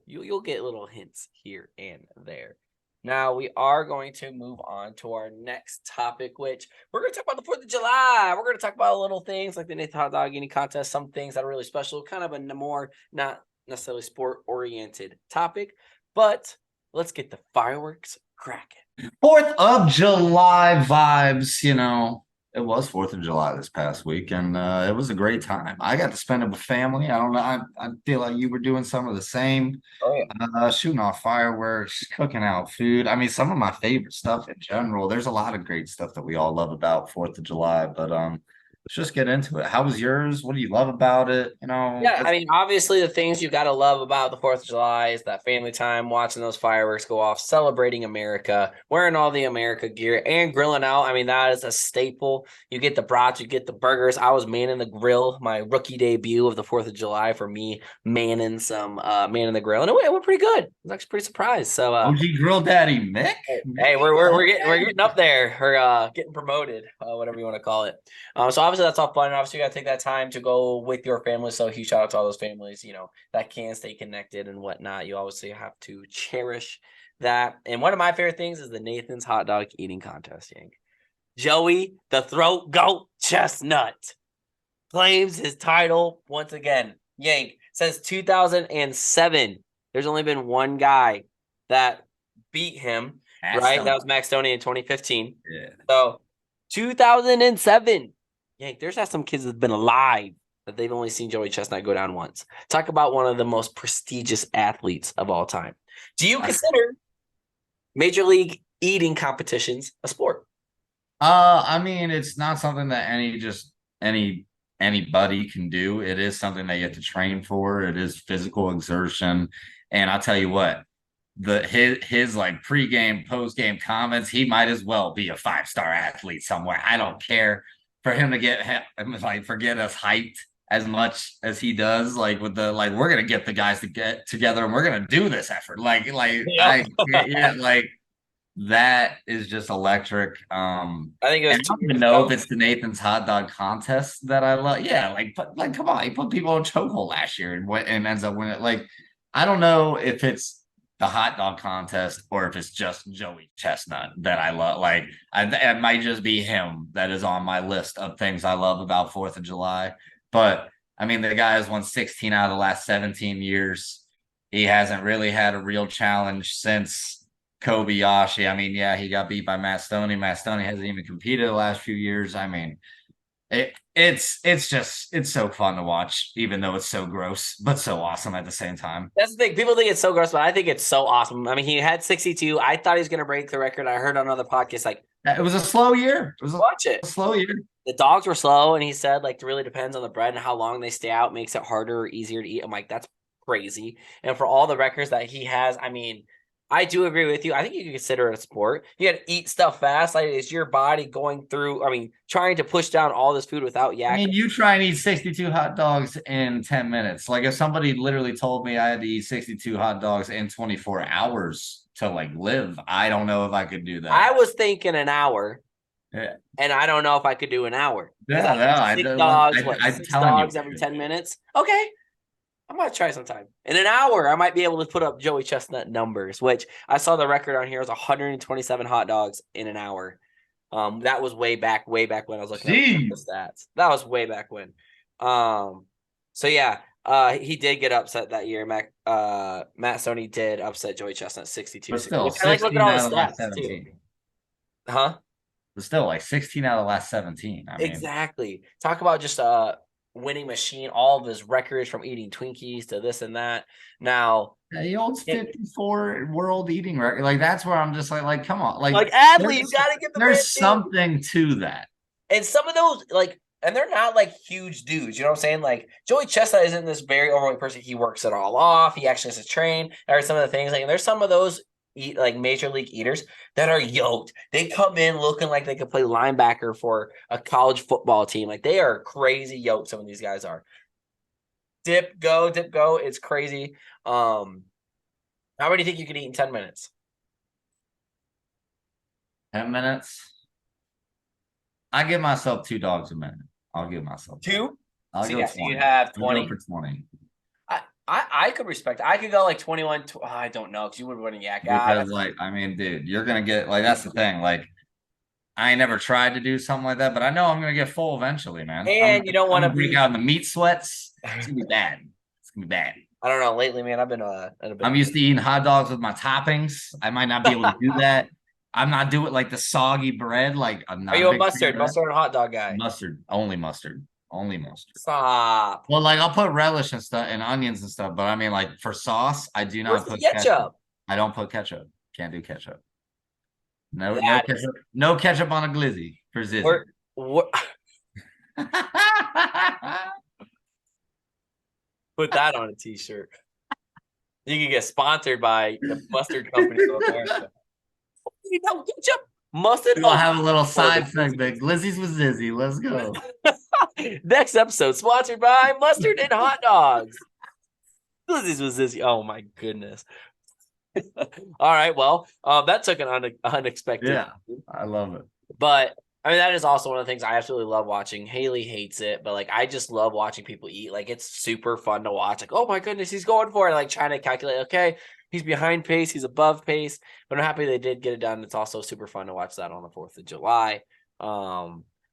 you'll get little hints here and there. Now we are going to move on to our next topic, which we're going to talk about the 4th of July. We're going to talk about little things like the Nathan Hot Dog Eating Contest, some things that are really special, kind of a more not necessarily sport-oriented topic, but let's get the fireworks cracking. 4th of July vibes, you know. It was 4th of July this past week, and it was a great time. I got to spend it with family. I don't know. I feel like you were doing some of the same. Oh, yeah. Shooting off fireworks, cooking out food. I mean, some of my favorite stuff in general. There's a lot of great stuff that we all love about 4th of July, but let's just get into it. How was yours? What do you love about it? You know, Yeah, I mean, obviously, the things you got to love about the 4th of July is that family time, watching those fireworks go off, celebrating America, wearing all the America gear, and grilling out. I mean, that is a staple. You get the brats, you get the burgers. I was manning the grill, my rookie debut of the 4th of July for me, manning the grill, and it went pretty good. I was actually pretty surprised. So, OG Grill Daddy Mick. hey, we're getting up there. We're getting promoted, whatever you want to call it. So obviously that's all fun. And obviously you got to take that time to go with your family. So huge shout out to all those families, you know, that can stay connected and whatnot. You obviously have to cherish that. And one of my favorite things is the Nathan's Hot Dog Eating Contest, Yank. Joey, the Throat Goat Chestnut, claims his title once again. Yank, since 2007, there's only been one guy that beat him, right? That was Max Stoney in 2015. Yeah. So 2007. Yank, there's some kids that have been alive that they've only seen Joey Chestnut go down once. Talk about one of the most prestigious athletes of all time. Do you consider Major League eating competitions a sport? I mean, it's not something that anybody can do. It is something that you have to train for. It is physical exertion. And I'll tell you what, his like pregame, postgame comments, he might as well be a 5-star athlete somewhere. I don't care for him to get us hyped as much as he does. Like with the we're gonna get the guys to get together and we're gonna do this effort. That is just electric. I think it was and I don't even know if it's the Nathan's Hot Dog Contest that I love. Yeah, come on, he put people in chokehold last year and ends up winning. Like, I don't know if it's the hot dog contest or if it's just Joey Chestnut that I love. Like, it might just be him that is on my list of things I love about 4th of July. But I mean, the guy has won 16 out of the last 17 years. He hasn't really had a real challenge since Kobayashi. I mean, yeah, he got beat by Matt Stoney. Matt Stoney hasn't even competed the last few years. I mean, it's so fun to watch, even though it's so gross, but so awesome at the same time. That's the thing. People think it's so gross, but I think it's so awesome. I mean, he had 62. I thought he was going to break the record. I heard on another podcast, like, it was a slow year. It was a slow year. The dogs were slow, and he said, like, it really depends on the bread and how long they stay out, makes it harder or easier to eat. I'm like, that's crazy. And for all the records that he has, I mean, I do agree with you. I think you can consider it a sport. You got to eat stuff fast. Like, it's your body going through, I mean, trying to push down all this food without yakking. I mean, you try and eat 62 hot dogs in 10 minutes. Like, if somebody literally told me I had to eat 62 hot dogs in 24 hours to, like, live, I don't know if I could do that. I was thinking an hour. Yeah. And I don't know if I could do an hour. Yeah, six dogs every 10 minutes. Okay. I might try sometime. In an hour, I might be able to put up Joey Chestnut numbers, which I saw the record on here was 127 hot dogs in an hour. That was way back when I was looking at the stats. That was way back when. So yeah, he did get upset that year. Matt Stoney did upset Joey Chestnut 62. But still, I like looking at all the stats 17. too. Huh? But still, like 16 out of the last 17. I mean, exactly. Talk about just winning machine, all of his records from eating Twinkies to this and that. Now he holds 54 world eating record. Like, that's where I'm just like, come on, like athlete, you gotta get there's something to that. And some of those, like, and they're not like huge dudes, you know what I'm saying? Like, Joey Chestnut isn't this very overweight person. He works it all off. He actually has to train. Or some of the things, like, and there's some of those major league eaters that are yoked. They come in looking like they could play linebacker for a college football team. Like, they are crazy yoked. Some of these guys are. Dip, go. It's crazy. How many do you think you could eat in 10 minutes? 10 minutes? I give myself 2 dogs a minute. I'll give myself 2. I'll So go yeah, 20. so you have I'll go 20. for 20. I could respect it. I could go like 21. I don't know because you would win a yak. Because, like, I mean, dude, you're gonna get like that's the thing. Like, I ain't never tried to do something like that, but I know I'm gonna get full eventually, man. And you don't I'm want to gonna break be. out in the meat sweats. It's gonna be bad. It's gonna be bad. I don't know. Lately, man, I've been in a bit I'm of. used to eating hot dogs with my toppings. I might not be able to do that. I'm not doing like the soggy bread. Like I'm Are not a you a big fan of that. mustard and hot dog guy? Mustard, only mustard, only mustard. Stop. Well, like I'll put relish and stuff and onions and stuff, but I mean, like for sauce, I do Where's not the put ketchup. ketchup? I don't put ketchup. Can't do ketchup. No, no That is ketchup. No ketchup on a glizzy for Zizzy. where put that on a t-shirt. You can get sponsored by the mustard company of America. You know, ketchup, mustard. We'll have a little side segment. Glizzies with Zizzy. Let's go. Next episode sponsored by mustard and hot dogs. This was Zizzy. Oh my goodness. All right, well, that took an unexpected. Yeah, I love it. But I mean, that is also one of the things I absolutely love watching. Haley hates it, but like I just love watching people eat. Like it's super fun to watch. Like, oh my goodness, he's going for it. Like trying to calculate, okay, he's behind pace, he's above pace. But I'm happy they did get it done. It's also super fun to watch that on the 4th of July.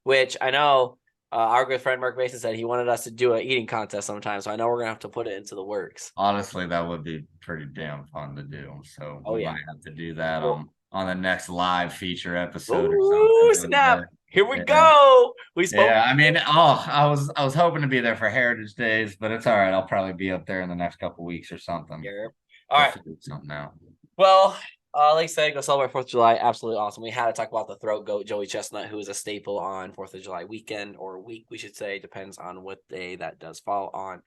Which I know our good friend Mark Mason said he wanted us to do an eating contest sometime. So I know we're gonna have to put it into the works. Honestly, that would be pretty damn fun to do. So we might have to do that on the next live feature episode or Ooh, something. snap. Here we go. We spoke. Yeah, I mean, I was hoping to be there for Heritage Days, but it's all right. I'll probably be up there in the next couple weeks or something. Here. All right. Something out. Well, like I said, go celebrate 4th of July. Absolutely awesome. We had to talk about the throat goat, Joey Chestnut, who is a staple on 4th of July weekend or week, we should say. Depends on what day that does fall on.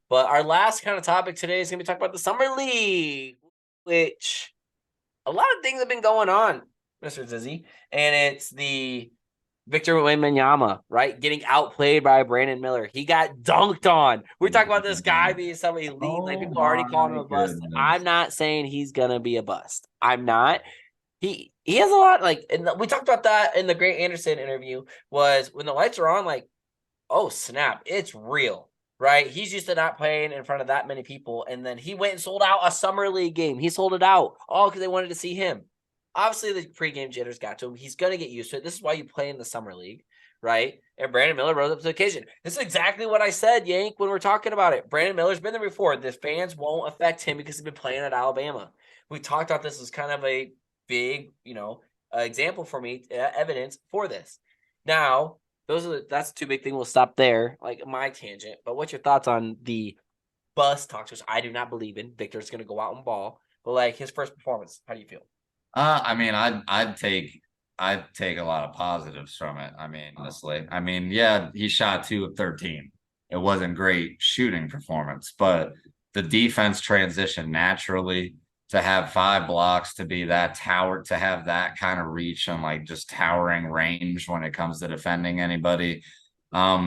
But our last kind of topic today is going to be talking about the Summer League, which a lot of things have been going on, Mr. Zizzy. And it's the Victor Wembanyama, right? Getting outplayed by Brandon Miller. He got dunked on. We're talking about this guy being somebody elite. Like people already calling him a bust. I'm not saying he's gonna be a bust. I'm not. He has a lot. Like, and we talked about that in the Grant Anderson interview. Was when the lights are on, like, oh snap, it's real, right? He's used to not playing in front of that many people, and then he went and sold out a summer league game. He sold it out all because they wanted to see him. Obviously, the pregame jitters got to him. He's going to get used to it. This is why you play in the summer league, right? And Brandon Miller rose up to the occasion. This is exactly what I said, Yank, when we're talking about it. Brandon Miller's been there before. The fans won't affect him because he's been playing at Alabama. We talked about this as kind of a big, example for me, evidence for this. Now, that's the two big things. We'll stop there, like my tangent. But what's your thoughts on the bus talks, which I do not believe in? Victor's going to go out and ball. But like his first performance, how do you feel? I mean, I'd take a lot of positives from it. I mean, honestly, I mean, yeah, he shot 2 of 13. It wasn't great shooting performance, but the defense transitioned naturally to have 5 blocks, to be that tower, to have that kind of reach and like just towering range when it comes to defending anybody.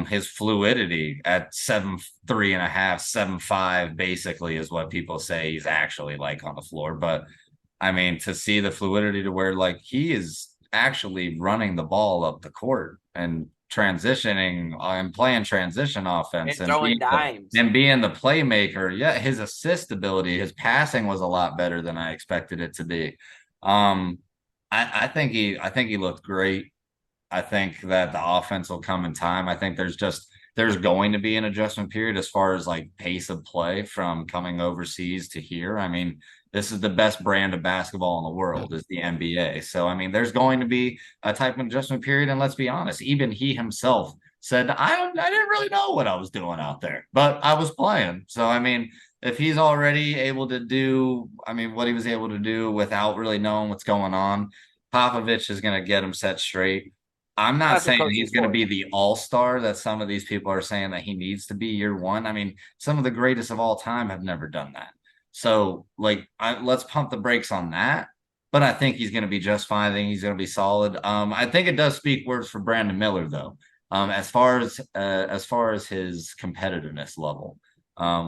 His fluidity at 7'3.5", 7'5", basically is what people say he's actually like on the floor, but I mean, to see the fluidity to where like he is actually running the ball up the court and transitioning and playing transition offense and throwing dimes and being the playmaker. Yeah, his assist ability, his passing was a lot better than I expected it to be. I think he looked great. I think that the offense will come in time. I think there's going to be an adjustment period as far as like pace of play from coming overseas to here. I mean, this is the best brand of basketball in the world, is the NBA. So, I mean, there's going to be a type of adjustment period. And let's be honest, even he himself said, I didn't really know what I was doing out there, but I was playing. So, I mean, if he's already able to do, I mean, what he was able to do without really knowing what's going on, Popovich is going to get him set straight. I'm not saying he's going to be the all-star that some of these people are saying that he needs to be year one. I mean, some of the greatest of all time have never done that. So, like, let's pump the brakes on that. But I think he's going to be just fine. I think he's going to be solid. I think it does speak words for Brandon Miller, though. As far as his competitiveness level,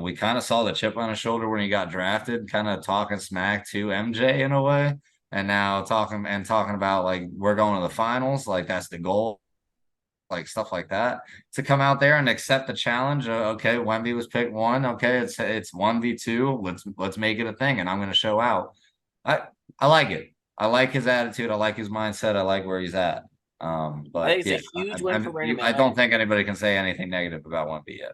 we kind of saw the chip on his shoulder when he got drafted, kind of talking smack to MJ in a way, and now talking about like we're going to the finals, like that's the goal. like stuff like that, to come out there and accept the challenge. Okay, Wemby was picked 1. Okay, it's 1v2. Let's make it a thing, and I'm going to show out. I like it. I like his attitude. I like his mindset. I like where he's at. I But think yeah, it's a huge win for Brandon I Miller. don't think anybody can say anything negative about Wemby yet.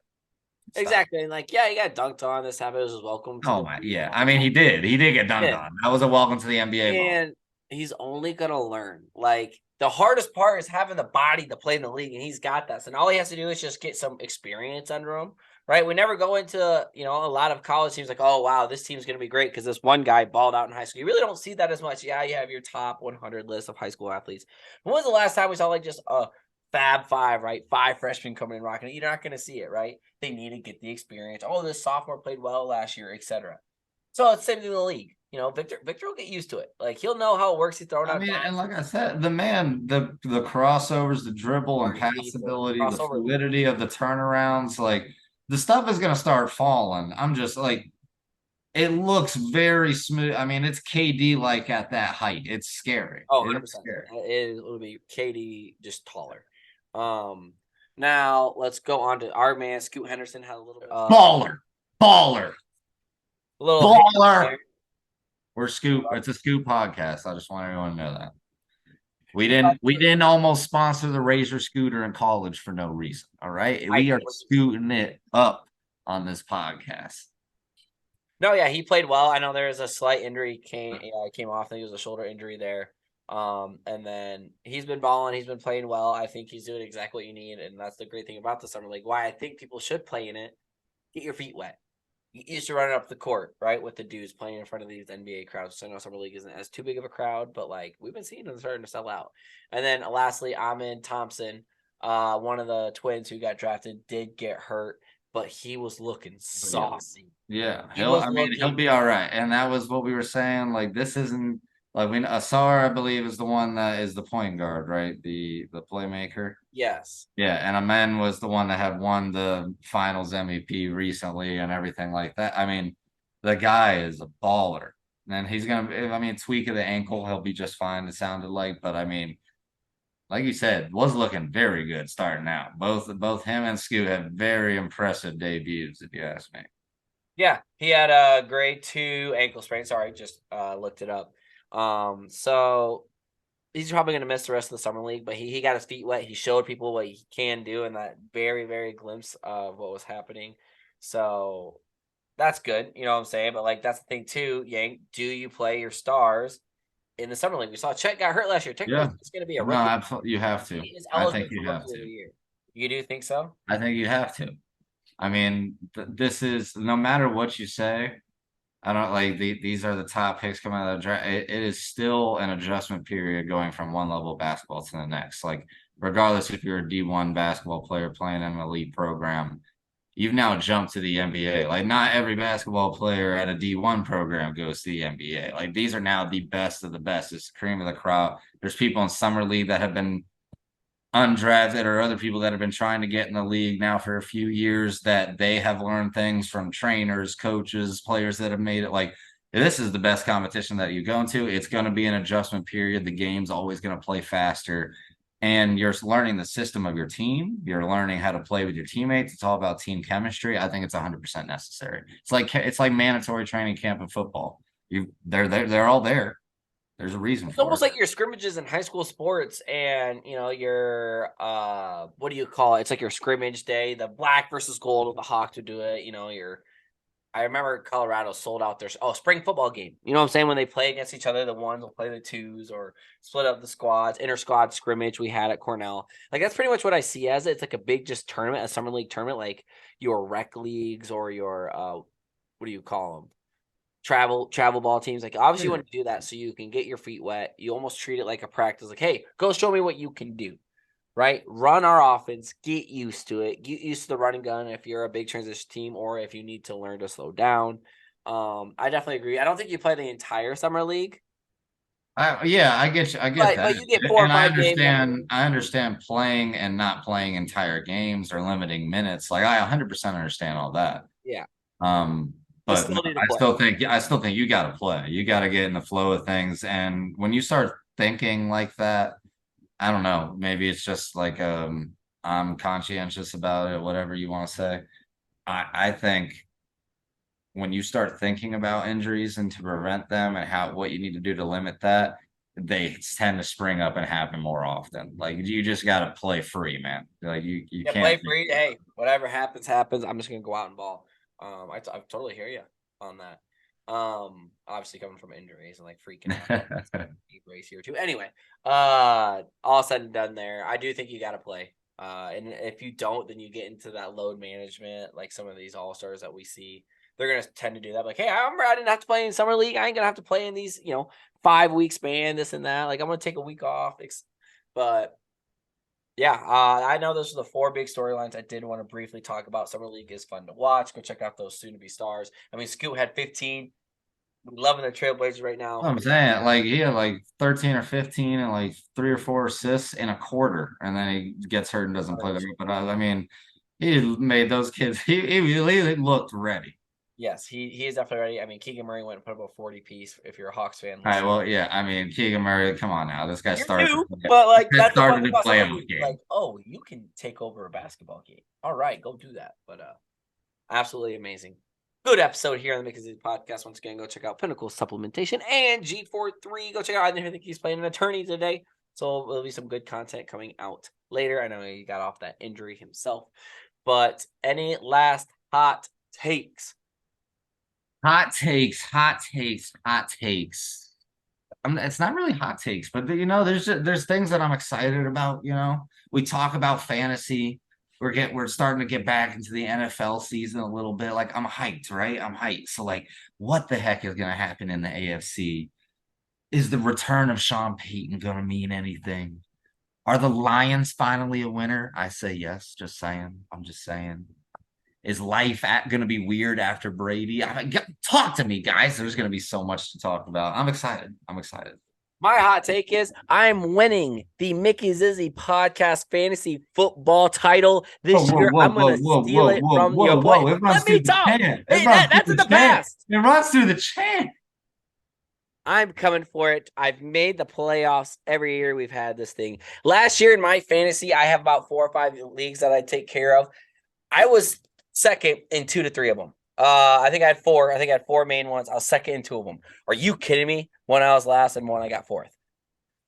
Exactly. And like, yeah, he got dunked on. This happened. It was welcome to Oh the my, league. yeah. I mean, he did. He did get dunked on. That was a welcome to the NBA moment. And he's only gonna learn. Like the hardest part is having the body to play in the league, and he's got that. So all he has to do is just get some experience under him. Right? We never go into a lot of college teams like, oh wow, this team's gonna be great because this one guy balled out in high school. You really don't see that as much. Yeah, you have your top 100 list of high school athletes. When was the last time we saw like just a Fab Five, right? 5 freshmen coming in rocking it. You're not going to see it, right? They need to get the experience. Oh, this sophomore played well last year, etc. So it's the same thing in the league. Victor will get used to it. Like he'll know how it works. He's throwing out. I mean, and like I said, the man, the crossovers, the dribble and pass ability, the fluidity of the turnarounds, like the stuff is going to start falling. I'm just like, it looks very smooth. I mean, it's KD like at that height. It's scary. Oh, 100%. It will be KD just taller. Now let's go on to our man Scoot Henderson had a little baller. A little baller. We're Scoop. It's a Scoop podcast. I just want everyone to know that. We didn't almost sponsor the Razor scooter in college for no reason. All right. We are scooting it up on this podcast. No, yeah, he played well. I know there was a slight injury came off. I think it was a shoulder injury there. And then he's been balling. He's been playing well. I think he's doing exactly what you need, and that's the great thing about the summer league. Why I think people should play in it. Get your feet wet. You used to run up the court, right, with the dudes playing in front of these NBA crowds. So I know summer league isn't as too big of a crowd, but like we've been seeing them starting to sell out. And then lastly, Amin Thompson, one of the twins who got drafted, did get hurt, but he was looking saucy. Yeah, he'll be all right. And that was what we were saying. Like this isn't like Asar, I believe, is the one that is the point guard, right? The playmaker. Yes. Yeah, and Amen was the one that had won the Finals MVP recently and everything like that. I mean, the guy is a baller, and he's gonna. Tweak of the ankle, he'll be just fine. It sounded like, but I mean, like you said, was looking very good starting out. Both him and Scoot had very impressive debuts, if you ask me. Yeah, he had a grade 2 ankle sprain. Sorry, just looked it up. So he's probably going to miss the rest of the summer league, but he got his feet wet. He showed people what he can do in that very, very glimpse of what was happening. So that's good. You know what I'm saying? But like, that's the thing too, Yank. Do you play your stars in the summer league? We saw Chet got hurt last year. Technically, it's going to be a rookie. No, absolutely. You have to. I think you have to. You do think so? I think you have to. I mean, this is no matter what you say. I don't like these are the top picks coming out of the draft. It is still an adjustment period going from one level of basketball to the next. Like, regardless if you're a D1 basketball player playing in an elite program, you've now jumped to the NBA. Like, not every basketball player at a D1 program goes to the NBA. Like, these are now the best of the best. It's the cream of the crop. There's people in summer league that have been undrafted or other people that have been trying to get in the league now for a few years that they have learned things from trainers, coaches, players that have made it. Like, this is the best competition that you go into. It's going to be an adjustment period. The game's always going to play faster, and you're learning the system of your team. You're learning how to play with your teammates. It's all about team chemistry. I think it's 100% necessary. It's like mandatory training camp in football. They're all there. There's a reason. It's almost like your scrimmages in high school sports, and your what do you call it? It's like your scrimmage day, the black versus gold. The Hawks would do it. I remember Colorado sold out their spring football game. You know what I'm saying? When they play against each other, the ones will play the twos or split up the squads. Inter squad scrimmage we had at Cornell. Like that's pretty much what I see as it. It's like a big just tournament, a summer league tournament, like your rec leagues or your what do you call them? Travel ball teams. Like obviously you want to do that so you can get your feet wet. You almost treat it like a practice. Like, hey, go show me what you can do. Right? Run our offense, get used to it. Get used to the running gun if you're a big transition team or if you need to learn to slow down. I definitely agree. I don't think you play the entire summer league. Yeah, I get you. I get that. But you get 4 or 5 games. I understand playing and not playing entire games or limiting minutes. Like I 100% understand all that. Yeah. But I still think you got to play. You got to get in the flow of things. And when you start thinking like that, I don't know. Maybe it's just like I'm conscientious about it, whatever you want to say. I think when you start thinking about injuries and to prevent them and what you need to do to limit that, they tend to spring up and happen more often. Like you just got to play free, man. Like you Yeah, can't. play free. Hey, whatever happens, happens. I'm just gonna go out and ball. I totally hear you on that. Obviously coming from injuries and like freaking out. Race here too. Anyway, all said and done there. I do think you got to play. And if you don't, then you get into that load management, like some of these all stars that we see. They're gonna tend to do that. Like, hey, I remember I didn't have to play in summer league. I ain't gonna have to play in these, 5-week span, this and that. Like, I'm gonna take a week off. But yeah, I know those are the 4 big storylines I did want to briefly talk about. Summer league is fun to watch. Go check out those soon to be stars. I mean, Scoot had 15. I'm loving the Trailblazers right now. I'm saying, like, he had like 13 or 15 and like 3 or 4 assists in a quarter, and then he gets hurt and doesn't play them. But I mean, he made those kids. He really looked ready. Yes, he is definitely ready. I mean, Keegan Murray went and put up a 40 piece. If you're a Hawks fan, All right, well, yeah. I mean, Keegan Murray, come on now. This guy you're started. new, but like This that's the fun started thing a about summer playoff league. game. Like, oh, you can take over a basketball game. All right, go do that. But absolutely amazing. Good episode here on the Mickey Zizzy podcast. Once again, go check out Pinnacle Supplementation and G43. Go check out. I didn't think he's playing an attorney today, so there'll be some good content coming out later. I know he got off that injury himself, but any last hot takes? Hot takes, hot takes, hot takes. It's not really hot takes, but there's things that I'm excited about. We talk about fantasy. We're starting to get back into the NFL season a little bit. Like I'm hyped, right? I'm hyped. So like, what the heck is going to happen in the AFC? Is the return of Sean Payton going to mean anything? Are the Lions finally a winner? I say yes. Just saying. I'm just saying. Is life going to be weird after Brady? Talk to me, guys. There's going to be so much to talk about. I'm excited. I'm excited. My hot take is I'm winning the Mickey Zizzy podcast fantasy football title this year. I'm going to steal it from your boy. Let me talk. That's in the past. It runs through the chain. I'm coming for it. I've made the playoffs every year we've had this thing. Last year in my fantasy, I have about 4 or 5 leagues that I take care of. I was second in 2 to 3 of them. I think I had 4. I think I had 4 main ones. I was second in 2 of them. Are you kidding me? One I was last and one I got 4th.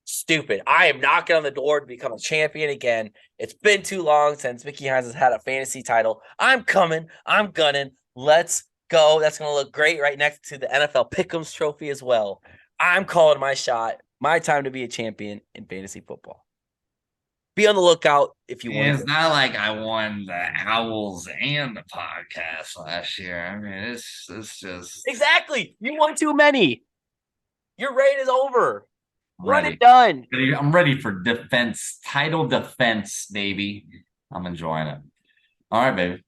Stupid. I am knocking on the door to become a champion again. It's been too long since Mickey Hines has had a fantasy title. I'm coming. I'm gunning. Let's go. That's going to look great right next to the NFL Pick'ems trophy as well. I'm calling my shot. My time to be a champion in fantasy football. Be on the lookout if you want. It's not like I won the Owls and the podcast last year. I mean, it's just exactly. You won too many. Your reign is over. Run it done. I'm ready for defense, title defense, baby. I'm enjoying it. All right, baby.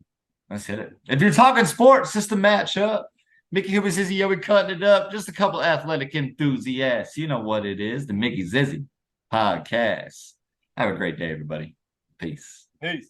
Let's hit it. If you're talking sports, just a matchup. Mickey Hooper Zizzy, we cutting it up. Just a couple athletic enthusiasts. You know what it is. The Mickey Zizzy podcast. Have a great day, everybody. Peace. Peace.